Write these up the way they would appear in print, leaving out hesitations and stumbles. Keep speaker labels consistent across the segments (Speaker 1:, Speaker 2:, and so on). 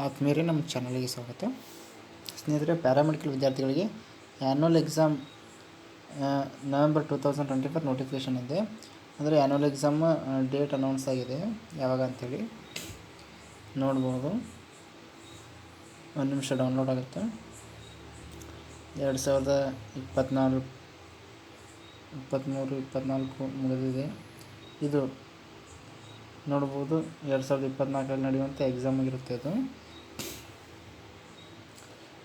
Speaker 1: ಆತ್ಮೀಯರೇ, ನಮ್ಮ ಚಾನಲ್ಗೆ ಸ್ವಾಗತ. ಸ್ನೇಹಿತರೆ, ಪ್ಯಾರಾಮೆಡಿಕಲ್ ವಿದ್ಯಾರ್ಥಿಗಳಿಗೆ ಆ್ಯನ್ಯುವಲ್ ಎಕ್ಸಾಮ್ ನವೆಂಬರ್ 2024 ನೋಟಿಫಿಕೇಷನ್ ಇದೆ. ಅಂದರೆ ಆ್ಯನ್ಯುವಲ್ ಎಕ್ಸಾಮ್ ಡೇಟ್ ಅನೌನ್ಸ್ ಆಗಿದೆ, ಯಾವಾಗ ಅಂಥೇಳಿ ನೋಡ್ಬೋದು. ಒಂದು ನಿಮಿಷ ಡೌನ್ಲೋಡ್ ಆಗುತ್ತೆ. 2023-24 ಮುಗಿದಿದೆ. ಇದು ನೋಡ್ಬೋದು 2024 ನಡೆಯುವಂಥ ಎಕ್ಸಾಮ್ ಆಗಿರುತ್ತೆ. ಅದು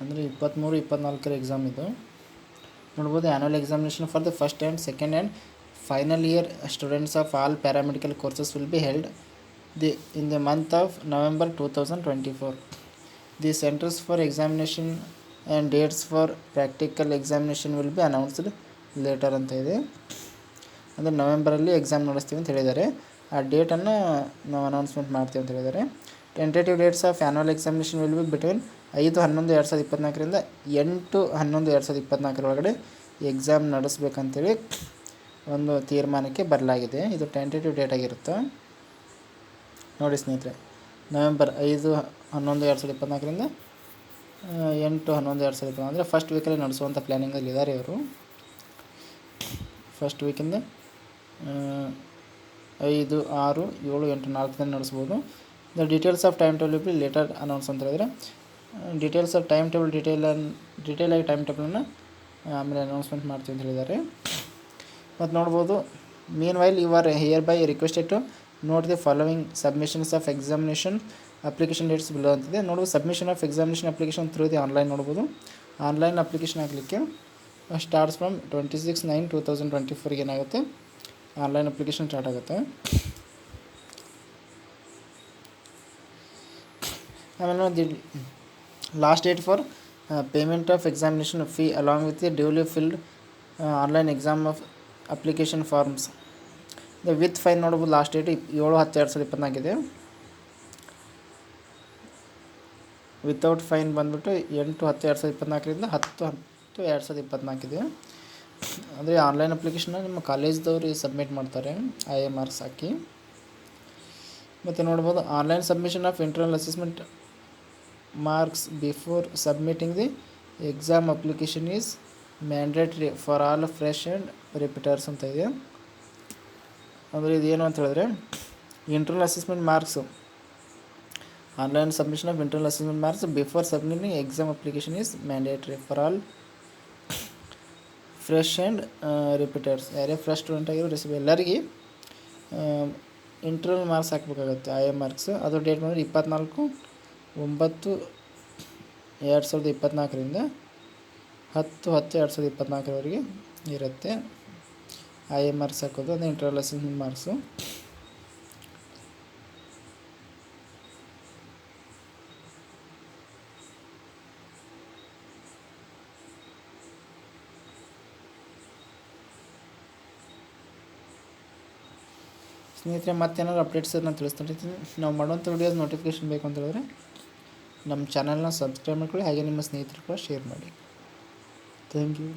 Speaker 1: ಅಂದರೆ 23-24 ಎಕ್ಸಾಮ್ ಇದು ನೋಡ್ಬೋದು. Annual examination for the first and second and final year students of all paramedical courses will be held in the month of November 2024. The centers for examination and dates for practical examination will be announced later ಅಂತ ಇದೆ. ಅಂದರೆ ನವೆಂಬರಲ್ಲಿ exam ನಡೆಸ್ತೀವಿ ಅಂತ ಹೇಳಿದ್ದಾರೆ. ಆ ಡೇಟನ್ನು ನಾವು announcement ಮಾಡ್ತೀವಿ ಅಂತ ಹೇಳಿದ್ದಾರೆ. Tentative dates of annual examination will be between 5/11/2024 8/11/2024 ಒಳಗಡೆ ಎಕ್ಸಾಮ್ ನಡೆಸ್ಬೇಕಂತೇಳಿ ಒಂದು ತೀರ್ಮಾನಕ್ಕೆ ಬರಲಾಗಿದೆ. ಇದು ಟೆಂಟೇಟಿವ್ ಡೇಟ್ ಆಗಿರುತ್ತೆ. ನೋಡಿ ಸ್ನೇಹಿತರೆ, ನವೆಂಬರ್ 5/11/2024 8/11/2024 ಅಂದರೆ ಫಸ್ಟ್ ವೀಕಲ್ಲಿ ನಡೆಸುವಂಥ ಪ್ಲ್ಯಾನಿಂಗಲ್ಲಿ ಇದ್ದಾರೆ ಇವರು. ಫಸ್ಟ್ ವೀಕಿಂದ 5, 6, 7, 8, 4 ದಿನ ನಡೆಸ್ಬೋದು. The details of time table be later announce ಅಂತ ಹೇಳಿದರೆ, ಡೀಟೇಲ್ಸ್ ಆಫ್ ಟೈಮ್ ಟೇಬಲ್ ಡೀಟೇಲಾಗಿ ಟೈಮ್ ಟೇಬಲನ್ನು ಆಮೇಲೆ ಅನೌನ್ಸ್ಮೆಂಟ್ ಮಾಡ್ತೀವಿ ಅಂತ ಹೇಳಿದ್ದಾರೆ. ಮತ್ತು ನೋಡ್ಬೋದು, meanwhile you are hereby requested to note the following submissions of examination application dates below ಅಂತಿದೆ. ನೋಡ್ಬೋದು, submission of examination application through the online ನೋಡ್ಬೋದು. ಆನ್ಲೈನ್ ಅಪ್ಲಿಕೇಶನ್ ಆಗಲಿಕ್ಕೆ ಸ್ಟಾರ್ಟ್ಸ್ ಫ್ರಮ್ 26/9/2024 ಏನಾಗುತ್ತೆ, ಆನ್ಲೈನ್ ಅಪ್ಲಿಕೇಶನ್ ಸ್ಟಾರ್ಟ್ ಆಗುತ್ತೆ. ಆಮೇಲೆ the last date for payment of examination fee along with the duly filled online exam of application forms. The with fine ನೋಡ್ಬೋದು, last date 7/10/2024 ಇದೆ. Without fine ಬಂದುಬಿಟ್ಟು 8/10/2024 10/10/2024 ಇದೆ. ಅಂದರೆ online ಅಪ್ಲಿಕೇಶನ್ನ ನಿಮ್ಮ ಕಾಲೇಜ್ದವ್ರು ಸಬ್ಮಿಟ್ ಮಾಡ್ತಾರೆ, IMRs ಹಾಕಿ. ಮತ್ತು ನೋಡ್ಬೋದು, online submission of internal assessment marks before submitting the exam application is mandatory for all fresh and repeaters ಅಂತ ಇದೆ. ಅಂದರೆ ಇದೇನು ಅಂತ ಹೇಳಿದ್ರೆ, internal assessment marks, online submission of internal assessment marks before submitting exam application is mandatory for all fresh and repeaters. ಯಾರೇ fresh student ಆಗಿರೋ recipe ಎಲ್ಲರಿಗೆ internal marks ಹಾಕಬೇಕಾಗುತ್ತೆ, IMRs. ಅದು ಡೇಟ್ ಬಂದರೆ 24/9/2024 10/10/2024 ಇರುತ್ತೆ. IMRs ಹಾಕೋದು ಅಂದರೆ ಇಂಟರ್ನಲ್ ಅಸೆಸ್ಮೆಂಟ್ ಮಾರ್ಕ್ಸು. ಸ್ನೇಹಿತರೆ, ಮತ್ತೇನಾದ್ರು ಅಪ್ಡೇಟ್ಸ್ ನಾನು ತಿಳಿಸ್ತಿರ್ತೀನಿ. ನಾವು ಮಾಡುವಂಥ ವೀಡಿಯೋಸ್ ನೋಟಿಫಿಕೇಷನ್ ಬೇಕು ಅಂತ ಹೇಳಿದ್ರೆ ನಮ್ಮ ಚಾನಲ್ನ ಸಬ್ಸ್ಕ್ರೈಬ್ ಮಾಡ್ಕೊಳ್ಳಿ. ಹಾಗೆ ನಿಮ್ಮ ಸ್ನೇಹಿತರು ಕೂಡ ಶೇರ್ ಮಾಡಿ. Thank you.